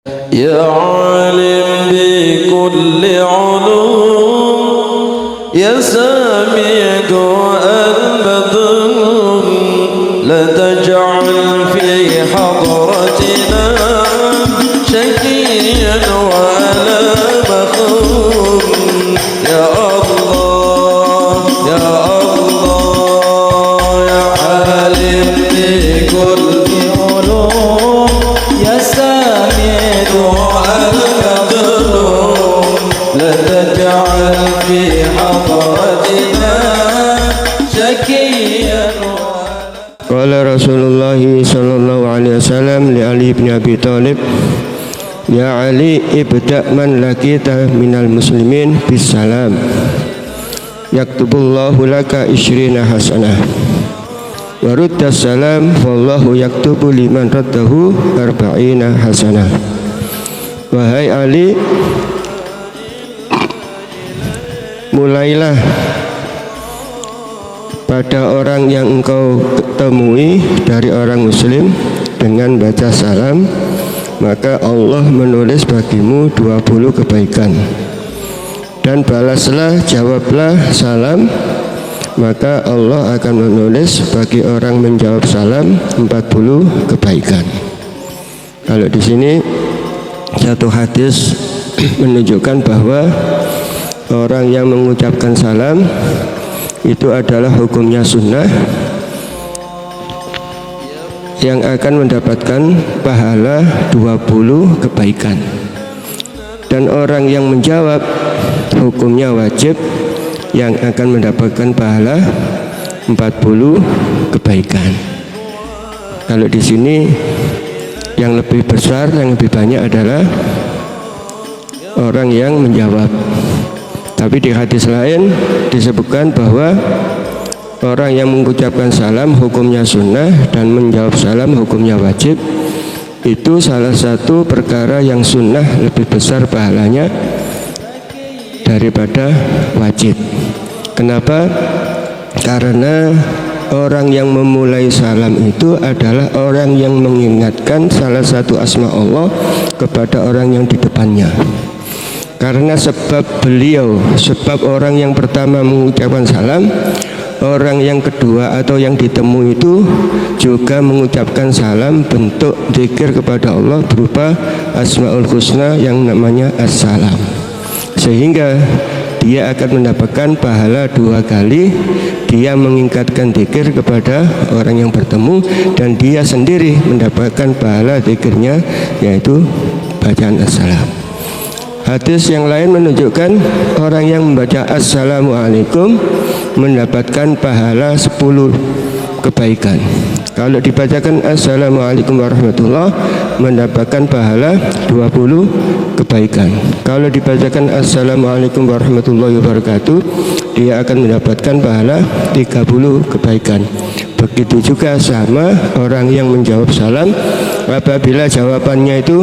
يا عالم بكل علوم يا سامع دعاء المظلوم لا تجعل في حضرتنا شقيا ولا مخوم يا الله يا الله يا عالم بكل علوم يا سامع دعاء المظلوم لا تجعل في حضرتنا شقيا. Qala Rasulullah sallallahu alaihi wasallam li Ali bin Abi Thalib, ya Ali, ibda' man lakita minal muslimin bis salam yaktubullahu laka isyrina hasanah wa ruddas salam wallahu yaktubu liman raddahu arba'ina hasanah. Wahai Ali, mulailah pada orang yang engkau temui dari orang muslim dengan baca salam, maka Allah menulis bagimu 20 kebaikan. Dan balaslah, jawablah salam, maka Allah akan menulis bagi orang menjawab salam 40 kebaikan. Kalau di sini satu hadis menunjukkan bahwa orang yang mengucapkan salam itu adalah hukumnya sunnah yang akan mendapatkan pahala 20 kebaikan. Dan orang yang menjawab hukumnya wajib yang akan mendapatkan pahala 40 kebaikan. Kalau di sini yang lebih besar, yang lebih banyak adalah orang yang menjawab. Tapi di hadis lain disebutkan bahwa orang yang mengucapkan salam hukumnya sunnah dan menjawab salam hukumnya wajib. Itu salah satu perkara yang sunnah lebih besar pahalanya daripada wajib. Kenapa? Karena orang yang memulai salam itu adalah orang yang mengingatkan salah satu asma Allah kepada orang yang di depannya. Karena sebab orang yang pertama mengucapkan salam, orang yang kedua atau yang ditemui itu juga mengucapkan salam bentuk zikir kepada Allah berupa Asmaul Husna yang namanya As-Salam. Sehingga dia akan mendapatkan pahala 2 kali. Dia mengingatkan zikir kepada orang yang bertemu, dan dia sendiri mendapatkan pahala zikirnya, yaitu bacaan As-Salam. Hadis yang lain menunjukkan orang yang membaca Assalamualaikum mendapatkan pahala 10 kebaikan. Kalau dibacakan Assalamualaikum warahmatullah mendapatkan pahala 20 kebaikan. Kalau dibacakan Assalamualaikum warahmatullahi wabarakatuh, dia akan mendapatkan pahala 30 kebaikan. Begitu juga sama orang yang menjawab salam, apabila jawabannya itu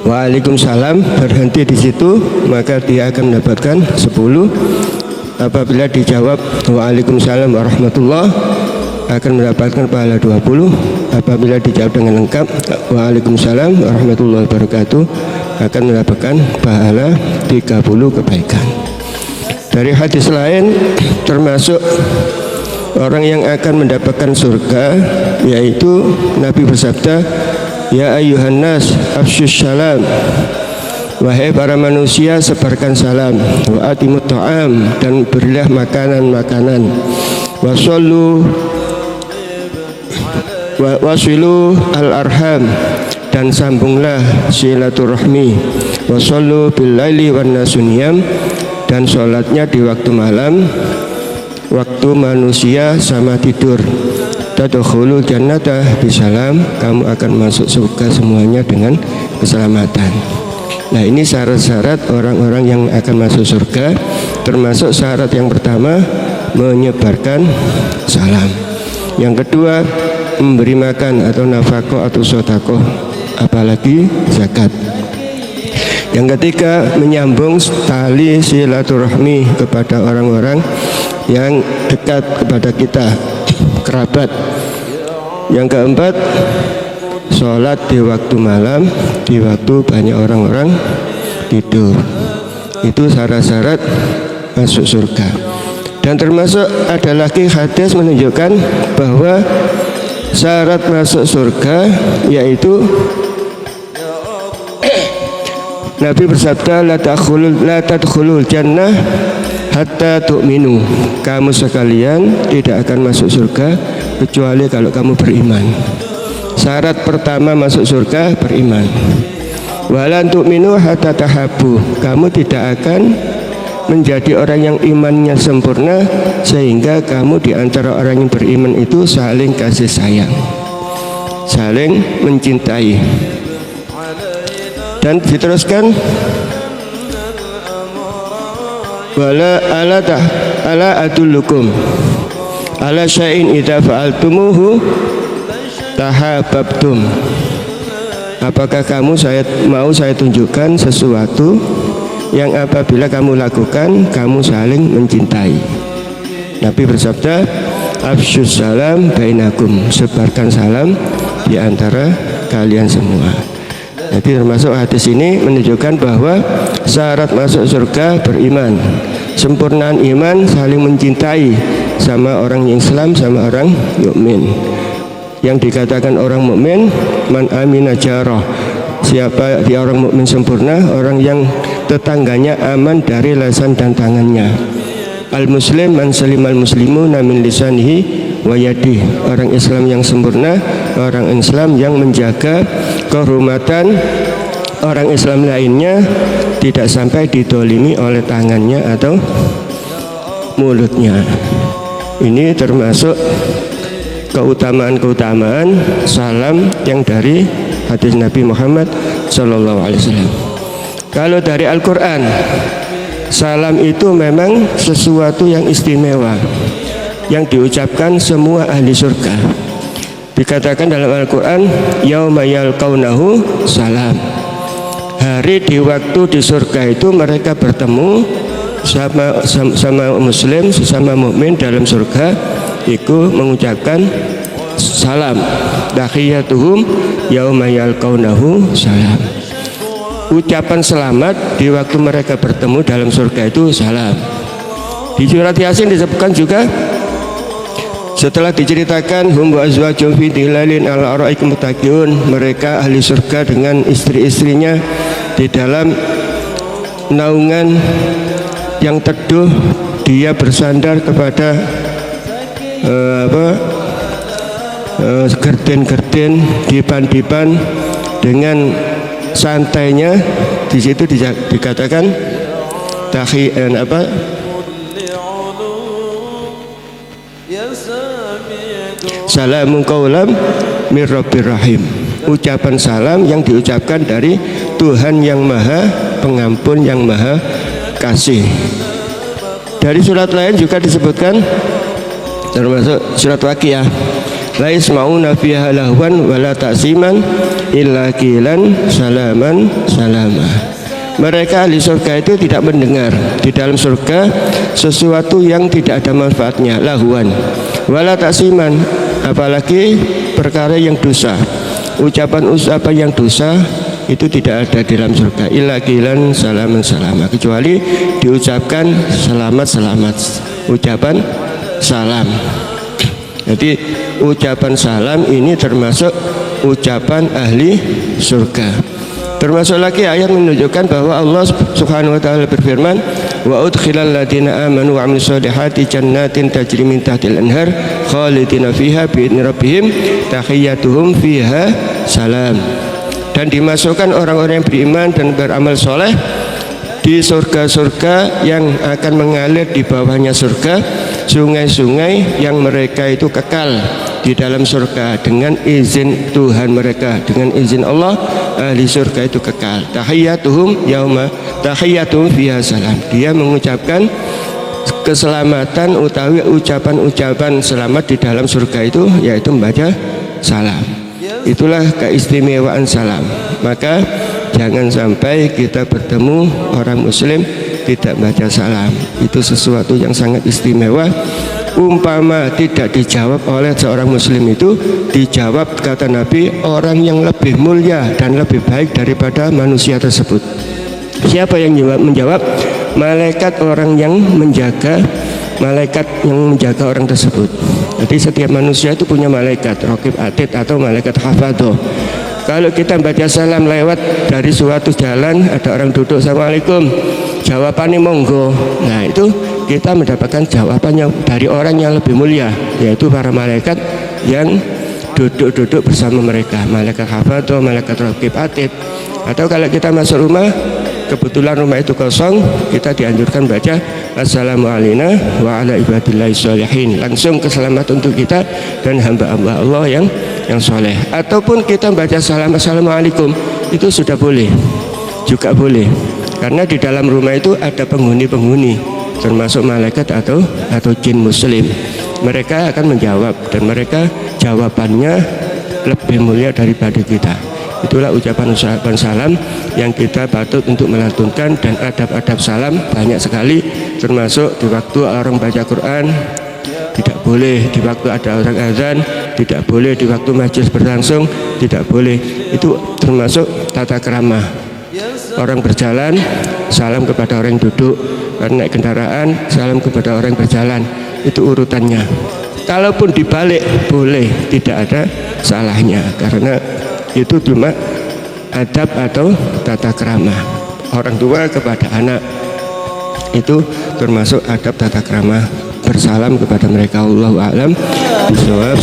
Waalaikumsalam, berhenti di situ, maka dia akan mendapatkan 10. Apabila dijawab Waalaikumsalam warahmatullah, akan mendapatkan pahala 20. Apabila dijawab dengan lengkap Waalaikumsalam warahmatullahi wabarakatuh, akan mendapatkan pahala 30 kebaikan. Dari hadis lain termasuk orang yang akan mendapatkan surga, yaitu Nabi bersabda, ya ayyuhan nas afsyus salam, wahai para manusia sebarkan salam, wa atimut ta'am, dan berilah makanan-makanan, wasallu wasilu al-arham, dan sambunglah silaturahmi, wasallu bil laili wan nasuniyam, dan sholatnya di waktu malam, waktu manusia sama tidur. Tadkhulul jannata bisalam, kamu akan masuk surga semuanya dengan keselamatan. Nah, ini syarat-syarat orang-orang yang akan masuk surga. Termasuk syarat yang pertama menyebarkan salam. Yang kedua memberi makan atau nafkah atau sedekah, apalagi zakat. Yang ketiga menyambung tali silaturahmi kepada orang-orang yang dekat kepada kita, kerabat. Yang keempat sholat di waktu malam, di waktu banyak orang-orang tidur. Itu syarat-syarat masuk surga. Dan termasuk ada lagi hadis menunjukkan bahwa syarat masuk surga yaitu Nabi bersabda, la tadkhulul jannah hatta tu'minu. Kamu sekalian tidak akan masuk surga kecuali kalau kamu beriman. Syarat pertama masuk surga beriman. Walan tu'minu hatta tahabbu. Kamu tidak akan menjadi orang yang imannya sempurna sehingga kamu di antara orang yang beriman itu saling kasih sayang, saling mencintai. Dan diteruskan, wala ala adullukum ala syai'in idza fa'altumuhu tahabbtum. Apakah kamu mau saya tunjukkan sesuatu yang apabila kamu lakukan kamu saling mencintai. Nabi bersabda, afsyus salam bainakum, sebarkan salam di antara kalian semua. Jadi termasuk hadis ini menunjukkan bahwa syarat masuk surga beriman. Sempurnaan iman saling mencintai sama orang yang Islam sama orang mukmin. Yang dikatakan orang mukmin man amina jarah. Siapa dia orang mukmin sempurna? Orang yang tetangganya aman dari lisan dan tangannya. Al muslim man salimal muslimuna min lisanihi wa yadihi. Orang Islam yang sempurna, orang Islam yang menjaga kehormatan orang Islam lainnya tidak sampai didolimi oleh tangannya atau mulutnya. Ini termasuk keutamaan-keutamaan salam yang dari hadis Nabi Muhammad SAW. Kalau dari Al-Quran, salam itu memang sesuatu yang istimewa yang diucapkan semua ahli surga. Dikatakan dalam Al-Quran, yauma yalqaunahu salam. Hari di waktu di surga itu mereka bertemu sama muslim, sesama mukmin dalam surga, itu mengucapkan salam. Tahiyatuhum yauma yalqaunahu salam. Ucapan selamat di waktu mereka bertemu dalam surga itu salam. Di surat Yasin disebutkan juga, setelah diceritakan hum wa azwajum fi dhilalin ala araik muttaqun, mereka ahli surga dengan istri-istrinya di dalam naungan yang teduh, dia bersandar kepada gerden-gerden, dipan-dipan dengan santainya. Di situ dikatakan salamun qaulam mir rabbir rahim. Ucapan salam yang diucapkan dari Tuhan yang Maha Pengampun, yang Maha Kasih. Dari surat lain juga disebutkan, termasuk surat Waqiah, la yasma'una fiha lahwan wala ta'siman illa qilan salaman salama. Mereka ahli surga itu tidak mendengar di dalam surga sesuatu yang tidak ada manfaatnya, lahwan wala ta'siman, apalagi perkara yang dosa. Ucapan yang dosa itu tidak ada di dalam surga, illa qilan salaman salama, kecuali diucapkan selamat, ucapan salam. Jadi ucapan salam ini termasuk ucapan ahli surga. Termasuk lagi ayat menunjukkan bahwa Allah Subhanahu wa taala berfirman, wa udkhilal ladzina amanu wa amilus solihati jannatin tajri min tahtil anhar khalidina fiha bi idzni rabbihim tahiyyatuhum fiha salam. Dan dimasukkan orang-orang yang beriman dan beramal soleh di surga-surga yang akan mengalir di bawahnya surga, sungai-sungai yang mereka itu kekal di dalam surga dengan izin Tuhan mereka, dengan izin Allah. Ahli surga itu kekal. Tahiyyatuhum fiha salam. Dia mengucapkan keselamatan utawi ucapan-ucapan selamat di dalam surga itu, yaitu membaca salam. Itulah keistimewaan salam. Maka jangan sampai kita bertemu orang muslim tidak baca salam. Itu sesuatu yang sangat istimewa. umpama tidak dijawab oleh seorang muslim itu dijawab, kata Nabi, orang yang lebih mulia dan lebih baik daripada manusia tersebut. Siapa yang menjawab? Malaikat orang yang menjaga, malaikat yang menjaga orang tersebut. Jadi setiap manusia itu punya malaikat raqib atid atau malaikat hafadho. Kalau kita baca salam lewat dari suatu jalan, ada orang duduk, assalamualaikum, jawabannya monggo. Nah itu kita mendapatkan jawabannya dari orang yang lebih mulia, yaitu para malaikat yang duduk-duduk bersama mereka, malaikat hafadho, malaikat raqib atid. Atau kalau kita masuk rumah, kebetulan rumah itu kosong, kita dianjurkan baca assalamualaikum wa ala ibadillahi sholihin, langsung keselamatan untuk kita dan hamba-hamba Allah yang soleh. Ataupun kita baca salam assalamualaikum, itu sudah boleh, juga boleh, karena di dalam rumah itu ada penghuni-penghuni, termasuk malaikat atau jin muslim. Mereka akan menjawab dan mereka jawabannya lebih mulia daripada kita. Itulah ucapan salam yang kita patut untuk melantunkan, dan adab-adab salam banyak sekali, termasuk di waktu orang baca Quran tidak boleh, di waktu ada orang azan tidak boleh, di waktu majelis berlangsung tidak boleh. Itu termasuk tata krama. Orang berjalan salam kepada orang yang duduk, orang naik kendaraan salam kepada orang yang berjalan, itu urutannya. Kalaupun dibalik boleh, tidak ada salahnya, karena itu cuma adab atau tata krama orang tua kepada anak. Itu termasuk adab tata krama bersalam kepada mereka. Allahu a'lam bishawab.